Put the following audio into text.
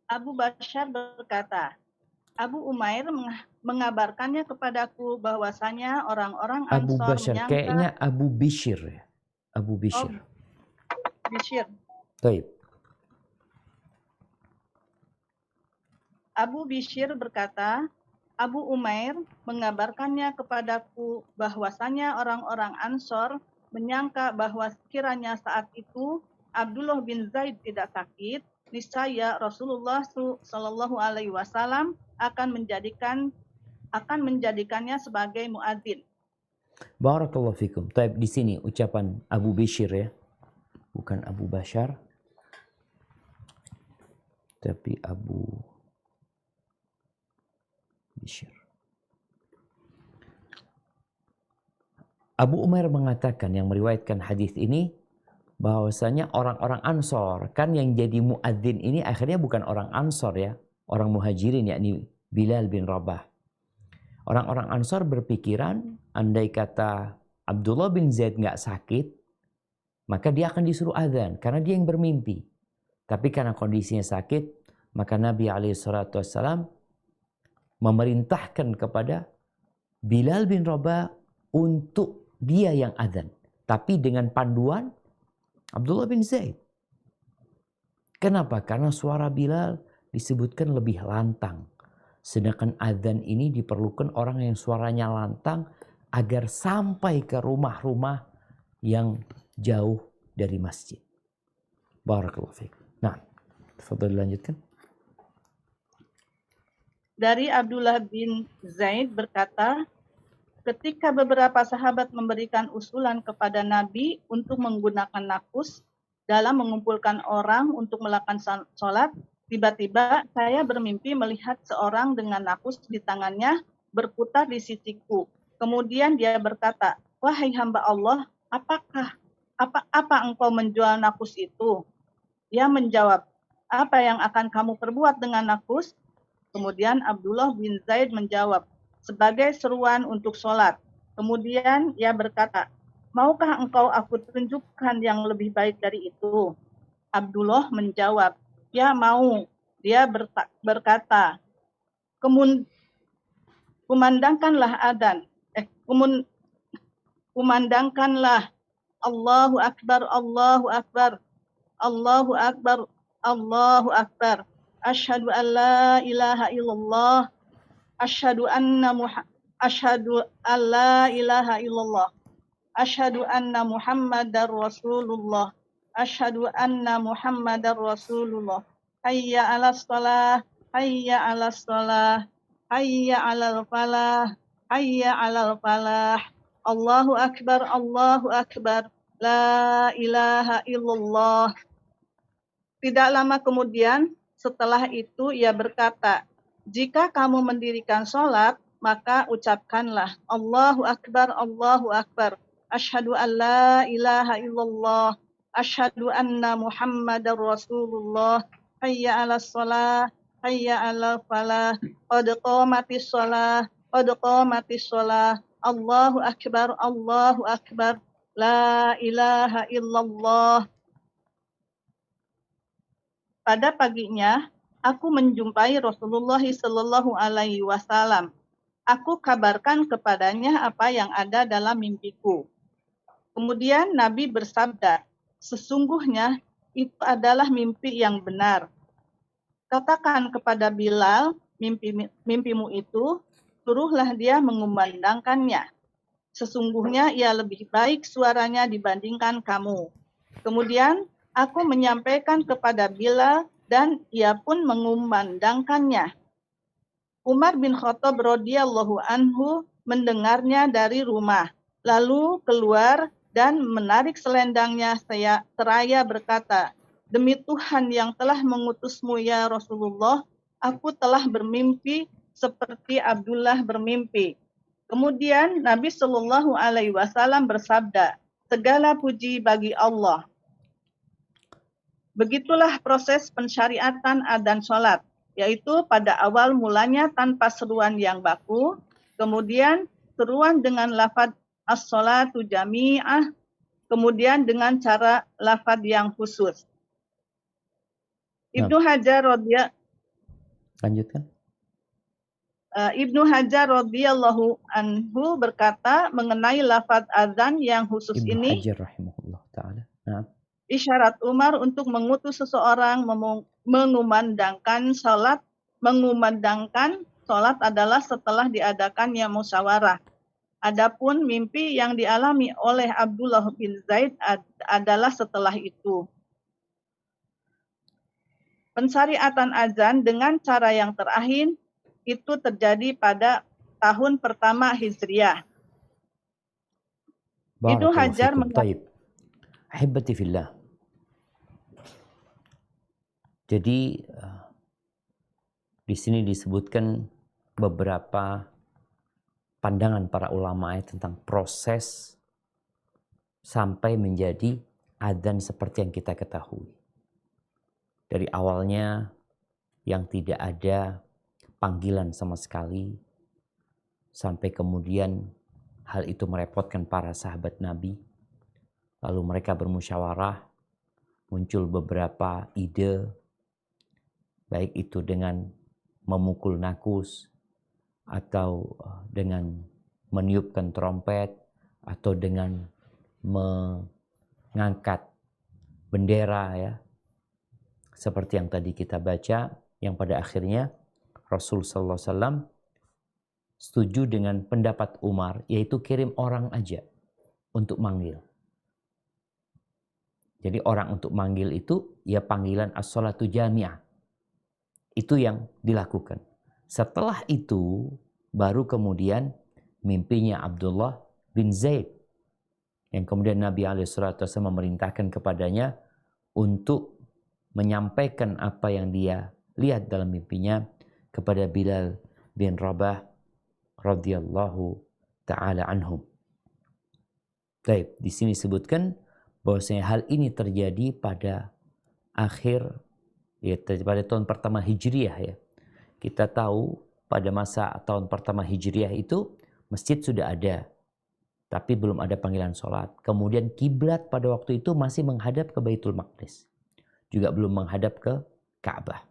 Abu Bashar berkata, Abu Umair mengabarkannya kepadaku bahwasanya orang-orang Abu Ansor Bashar, kayaknya menyangka. Abu Bishr ya. Abu Oh, Bishr. Bishr. Baik. Abu Bishr berkata, Abu Umair mengabarkannya kepadaku bahwasanya orang-orang Ansor menyangka bahwa sekiranya saat itu Abdullah bin Zaid tidak sakit, niscaya Rasulullah Shallallahu Alaihi Wasallam akan menjadikannya sebagai muadzin. Barakallahu fikum. Taib, di sini ucapan Abu Bishr ya. Bukan Abu Bashar. Tapi Abu Bishr. Abu Umair mengatakan, yang meriwayatkan hadis ini, bahwasanya orang-orang Ansor, kan yang jadi muadzin ini akhirnya bukan orang Ansor ya, orang Muhajirin, yakni Bilal bin Rabah. Orang-orang Ansor berpikiran, andai kata Abdullah bin Zaid nggak sakit, maka dia akan disuruh adzan karena dia yang bermimpi. Tapi karena kondisinya sakit, maka Nabi SAW memerintahkan kepada Bilal bin Rabah untuk dia yang adzan, tapi dengan panduan Abdullah bin Zaid. Kenapa? Karena suara Bilal disebutkan lebih lantang. Sedangkan adzan ini diperlukan orang yang suaranya lantang agar sampai ke rumah-rumah yang jauh dari masjid. Barakallahu fiik. Nah, tafadhal lanjutkan. Dari Abdullah bin Zaid berkata, ketika beberapa sahabat memberikan usulan kepada Nabi untuk menggunakan nakus dalam mengumpulkan orang untuk melakukan sholat, tiba-tiba saya bermimpi melihat seorang dengan nakus di tangannya berputar di sisiku. Kemudian dia berkata, wahai hamba Allah, apa engkau menjual nakus itu? Dia menjawab, apa yang akan kamu perbuat dengan nakus? Kemudian Abdullah bin Zaid menjawab, sebagai seruan untuk sholat. Kemudian ia berkata, maukah engkau aku tunjukkan yang lebih baik dari itu? Abdullah menjawab, ya mau. Dia berkata, kumandangkanlah adzan. Kumandangkanlah Allahu Akbar, Allahu Akbar, Allahu Akbar, Allahu Akbar. Asyhadu an la ilaha illallah. Asyhadu an la ilaha illallah. Asyhadu anna Muhammadar Rasulullah. Asyhadu anna Muhammadar Rasulullah. Hayya 'alas shalah, hayya 'alas shalah, hayya 'alal falah, hayya 'alal falah. Allahu akbar, Allahu akbar. La ilaha illallah. Tidak lama kemudian, setelah itu ia berkata, jika kamu mendirikan sholat, maka ucapkanlah Allahu Akbar, Allahu Akbar. Asyhadu an la ilaha illallah. Asyhadu anna Muhammadar Rasulullah. Hayya 'alas shalah, hayya 'alal falah. Qad qamatis shalah, qad qamatis shalah. Allahu Akbar, Allahu Akbar. La ilaha illallah. Pada paginya, aku menjumpai Rasulullah Shallallahu Alaihi Wasallam. Aku kabarkan kepadanya apa yang ada dalam mimpiku. Kemudian Nabi bersabda, sesungguhnya itu adalah mimpi yang benar. Katakan kepada Bilal, mimpimu itu, suruhlah dia mengumandangkannya. Sesungguhnya ia lebih baik suaranya dibandingkan kamu. Kemudian aku menyampaikan kepada Bilal dan ia pun mengumandangkannya. Umar bin Khattab radhiyallahu anhu mendengarnya dari rumah, lalu keluar dan menarik selendangnya seraya berkata, demi Tuhan yang telah mengutusmu ya Rasulullah, aku telah bermimpi seperti Abdullah bermimpi. Kemudian Nabi Shallallahu Alaihi Wasallam bersabda, segala puji bagi Allah. Begitulah proses pensyariatan adzan sholat, yaitu pada awal mulanya tanpa seruan yang baku, kemudian seruan dengan lafadz as-sholatu jami'ah, kemudian dengan cara lafadz yang khusus. Ibnu Hajar Lanjutkan. Ibnu Hajar radhiyallahu anhu berkata mengenai lafaz azan yang khusus Ibnu ini, Hajar rahimahullah ta'ala. Nah, isyarat Umar untuk mengutus seseorang mengumandangkan salat adalah setelah diadakannya musyawarah. Adapun mimpi yang dialami oleh Abdullah bin Zaid adalah setelah itu. Pensyariatan azan dengan cara yang terakhir itu terjadi pada tahun pertama Hijriah. Ibnu barakallahu Hajar fikum. Taib. Ahibati fillah. Jadi di sini disebutkan beberapa pandangan para ulama tentang proses sampai menjadi adzan seperti yang kita ketahui. Dari awalnya yang tidak ada panggilan sama sekali, sampai kemudian hal itu merepotkan para sahabat Nabi. Lalu mereka bermusyawarah, muncul beberapa ide, baik itu dengan memukul nakus, atau dengan meniupkan trompet, atau dengan mengangkat bendera ya. Seperti yang tadi kita baca, yang pada akhirnya Rasul sallallahu alaihi wasallam setuju dengan pendapat Umar, yaitu kirim orang aja untuk manggil. Jadi orang untuk manggil itu ya panggilan as-sholatu jami'ah. Itu yang dilakukan. Setelah itu baru kemudian mimpinya Abdullah bin Zaid, yang kemudian Nabi SAW memerintahkan kepadanya untuk menyampaikan apa yang dia lihat dalam mimpinya kepada Bilal bin Rabah radhiyallahu taala anhum. Baik, di sini disebutkan bahwasanya hal ini terjadi pada akhir ya, pada tahun pertama Hijriah ya. Kita tahu pada masa tahun pertama Hijriah itu masjid sudah ada, tapi belum ada panggilan sholat. Kemudian kiblat pada waktu itu masih menghadap ke Baitul Maqdis, juga belum menghadap ke Ka'bah.